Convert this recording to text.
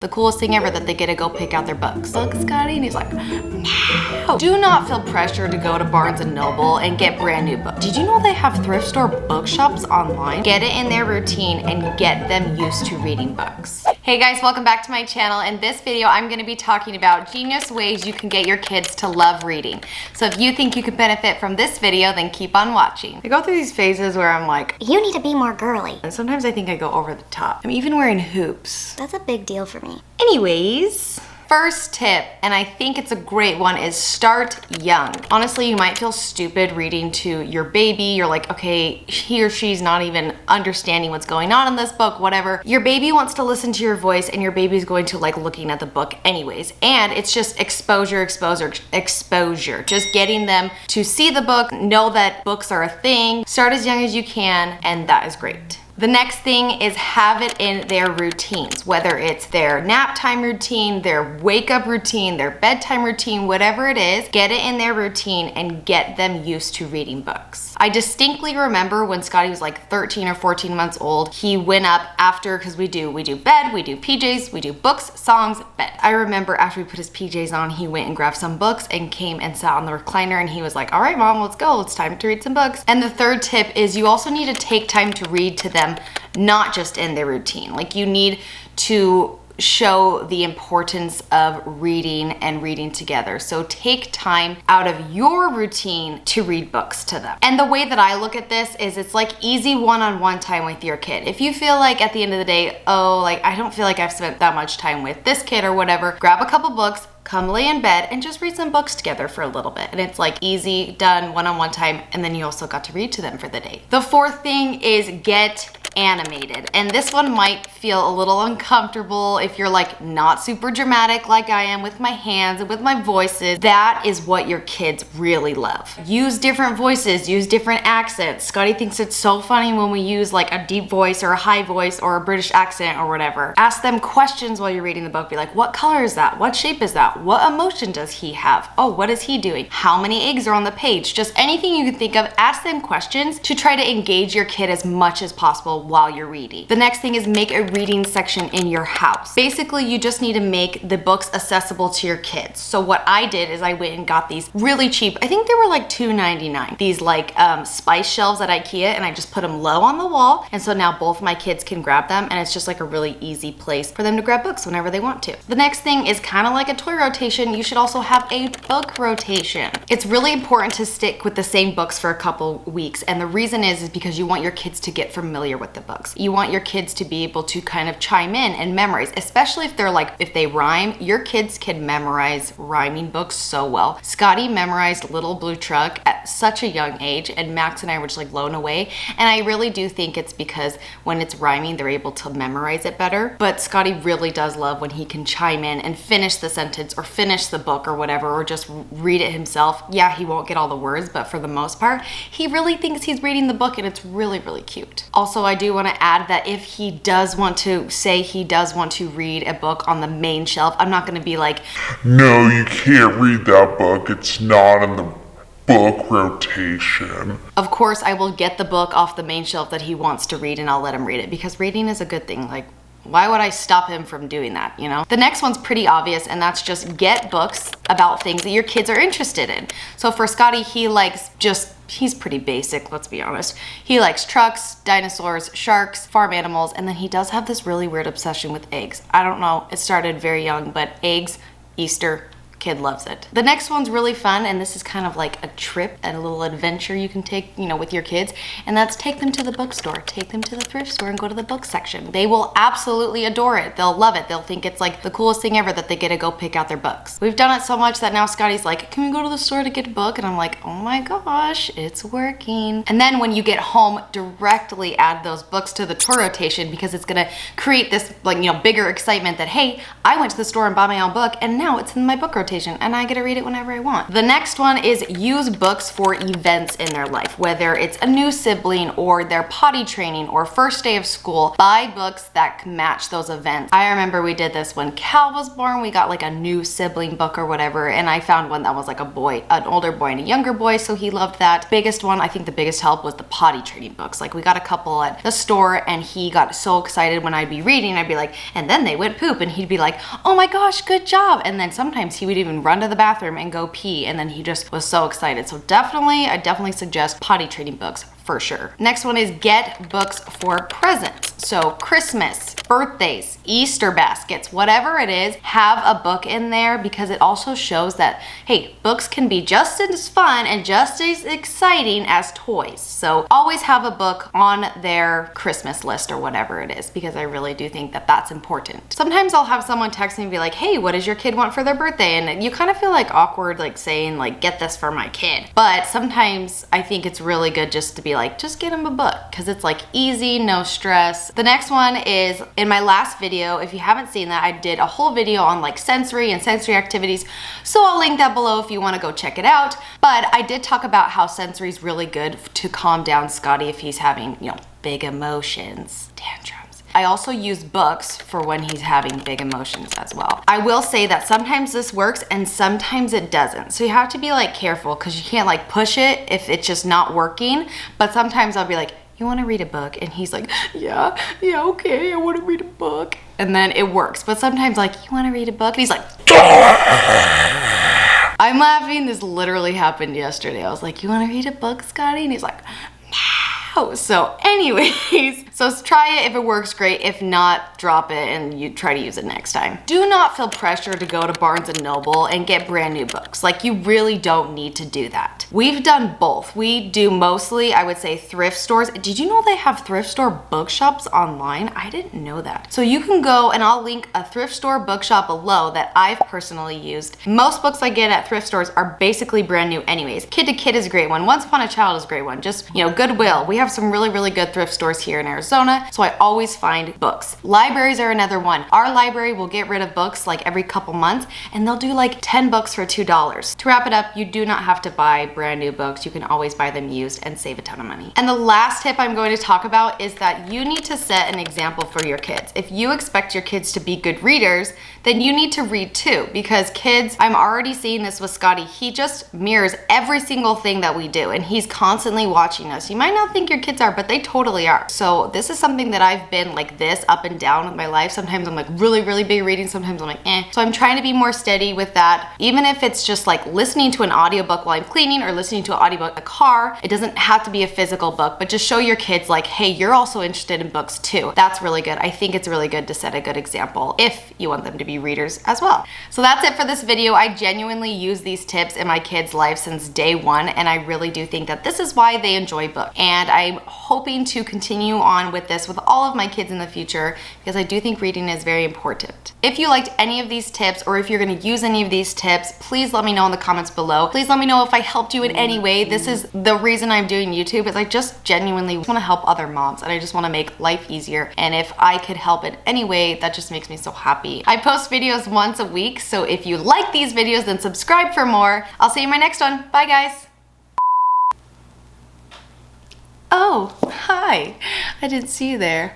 The coolest thing ever that they get to go pick out their books. Look, Scotty, and he's like, no. Do not feel pressure to go to Barnes & Noble and get brand new books. Did you know they have thrift store bookshops online? Get it in their routine and get them used to reading books. Hey guys, welcome back to my channel. In this video, I'm gonna be talking about genius ways you can get your kids to love reading. So if you think you could benefit from this video, then keep on watching. I go through these phases where I'm like, you need to be more girly. And sometimes I think I go over the top. I'm even wearing hoops. That's a big deal for me. Anyways, first tip, and I think it's a great one, is start young. Honestly, you might feel stupid reading to your baby. You're like, okay, he or she's not even understanding what's going on in this book, whatever. Your baby wants to listen to your voice and your baby's going to like looking at the book anyways. And it's just exposure. Just getting them to see the book, know that books are a thing. Start as young as you can, and that is great. The next thing is have it in their routines, whether it's their nap time routine, their wake up routine, their bedtime routine, whatever it is, get it in their routine and get them used to reading books. I distinctly remember when Scotty was like 13 or 14 months old, he went up after, because we do bed, we do PJs, we do books, songs, bed. I remember after we put his PJs on, he went and grabbed some books and came and sat on the recliner and he was like, all right, mom, let's go. It's time to read some books. And the third tip is you also need to take time to read to them, not just in their routine. Like you need to show the importance of reading and reading together. So take time out of your routine to read books to them. And the way that I look at this is it's like easy one-on-one time with your kid. If you feel like at the end of the day, oh, like I don't feel like I've spent that much time with this kid or whatever, grab a couple books, come lay in bed and just read some books together for a little bit. And it's like easy, done, one-on-one time, and then you also got to read to them for the day. The fourth thing is get animated. And this one might feel a little uncomfortable if you're like not super dramatic like I am with my hands and with my voices. That is what your kids really love. Use different voices, use different accents. Scotty thinks it's so funny when we use like a deep voice or a high voice or a British accent or whatever. Ask them questions while you're reading the book. Be like, what color is that? What shape is that? What emotion does he have? Oh, what is he doing? How many eggs are on the page? Just anything you can think of, ask them questions to try to engage your kid as much as possible while you're reading. The next thing is make a reading section in your house. Basically, you just need to make the books accessible to your kids. So what I did is I went and got these really cheap, I think they were like $2.99. These like spice shelves at IKEA, and I just put them low on the wall. And so now both my kids can grab them, and it's just like a really easy place for them to grab books whenever they want to. The next thing is kind of like a toy rotation. You should also have a book rotation. It's really important to stick with the same books for a couple weeks. And the reason is because you want your kids to get familiar with the books. You want your kids to be able to kind of chime in and memorize, especially if they're like, if they rhyme. Your kids can memorize rhyming books so well. Scotty memorized Little Blue Truck at such a young age, and Max and I were just like blown away. And I really do think it's because when it's rhyming, they're able to memorize it better. But Scotty really does love when he can chime in and finish the sentence or finish the book or whatever, or just read it himself. Yeah, he won't get all the words, but for the most part, he really thinks he's reading the book, and it's really, really cute. Also, I do want to add that if he does want to say he does want to read a book on the main shelf, I'm not going to be like, no, you can't read that book. It's not in the book rotation. Of course, I will get the book off the main shelf that he wants to read, and I'll let him read it, because reading is a good thing. Like, why would I stop him from doing that, you know? The next one's pretty obvious, and that's just get books about things that your kids are interested in. So for Scotty, he likes he's pretty basic, let's be honest. He likes trucks, dinosaurs, sharks, farm animals, and then he does have this really weird obsession with eggs. I don't know, it started very young, but eggs, Easter, kid loves it. The next one's really fun, and this is kind of like a trip and a little adventure you can take, you know, with your kids, and that's take them to the bookstore, take them to the thrift store and go to the book section. They will absolutely adore it. They'll love it. They'll think it's like the coolest thing ever that they get to go pick out their books. We've done it so much that now Scotty's like, can we go to the store to get a book? And I'm like, oh my gosh, it's working. And then when you get home, directly add those books to the toy rotation, because it's gonna create this like, you know, bigger excitement that, hey, I went to the store and bought my own book, and now it's in my book rotation. rotation and I get to read it whenever I want. The next one is use books for events in their life, whether it's a new sibling or their potty training or first day of school. Buy books that can match those events. I remember we did this when Cal was born. We got like a new sibling book or whatever, and I found one that was like a boy, an older boy and a younger boy, so he loved that. Biggest one, I think the biggest help was the potty training books. Like we got a couple at the store and he got so excited when I'd be reading. I'd be like, and then they went poop, and he'd be like, oh my gosh, good job. And then sometimes he would even run to the bathroom and go pee, and then he just was so excited. So I definitely suggest potty training books for sure. Next one is get books for presents. So Christmas, birthdays, Easter baskets, whatever it is, have a book in there because it also shows that, hey, books can be just as fun and just as exciting as toys. So always have a book on their Christmas list or whatever it is, because I really do think that that's important. Sometimes I'll have someone text me and be like, hey, what does your kid want for their birthday? And you kind of feel like awkward, like saying like, get this for my kid. But sometimes I think it's really good just to be like, just get him a book, because it's like easy, no stress. The next one is in my last video. If you haven't seen that, I did a whole video on like sensory and sensory activities. So I'll link that below if you want to go check it out. But I did talk about how sensory is really good to calm down Scotty if he's having, you know, big emotions, tantrums. I also use books for when he's having big emotions as well. I will say that sometimes this works and sometimes it doesn't. So you have to be like careful, because you can't like push it if it's just not working. But sometimes I'll be like, you want to read a book? And he's like, yeah, okay, I want to read a book. And then it works. But sometimes like, you want to read a book? And he's like, I'm laughing. This literally happened yesterday. I was like, you want to read a book, Scotty? And he's like, no. So anyways, so try it. If it works, great. If not, drop it and you try to use it next time. Do not feel pressure to go to Barnes & Noble and get brand new books. Like, you really don't need to do that. We've done both. We do mostly, I would say, thrift stores. Did you know they have thrift store bookshops online? I didn't know that. So you can go, and I'll link a thrift store bookshop below that I've personally used. Most books I get at thrift stores are basically brand new anyways. Kid to Kid is a great one. Once Upon a Child is a great one. Just, you know, Goodwill. We have some really, really good thrift stores here in Arizona, so I always find books. Libraries are another one. Our library will get rid of books like every couple months, and they'll do like 10 books for $2. To wrap it up, you do not have to buy brand new books. You can always buy them used and save a ton of money. And the last tip I'm going to talk about is that you need to set an example for your kids. If you expect your kids to be good readers, then you need to read too, because kids, I'm already seeing this with Scotty, he just mirrors every single thing that we do, and he's constantly watching us. You might not think your kids are, but they totally are. So this is something that I've been like this up and down with my life. Sometimes I'm like really, really big reading. Sometimes I'm like, eh. So I'm trying to be more steady with that. Even if it's just like listening to an audiobook while I'm cleaning or listening to an audiobook in a car, it doesn't have to be a physical book, but just show your kids like, hey, you're also interested in books too. That's really good. I think it's really good to set a good example if you want them to be readers as well. So that's it for this video. I genuinely use these tips in my kids' life since day one, and I really do think that this is why they enjoy books. And I'm hoping to continue on with this with all of my kids in the future, because I do think reading is very important. If you liked any of these tips, or if you're going to use any of these tips, please let me know in the comments below. Please let me know if I helped you in any way. This is the reason I'm doing YouTube, is I just genuinely want to help other moms, and I just want to make life easier. And if I could help in any way, that just makes me so happy. I post videos once a week, so if you like these videos, then subscribe for more. I'll see you in my next one. Bye guys. Oh, hi. I didn't see you there.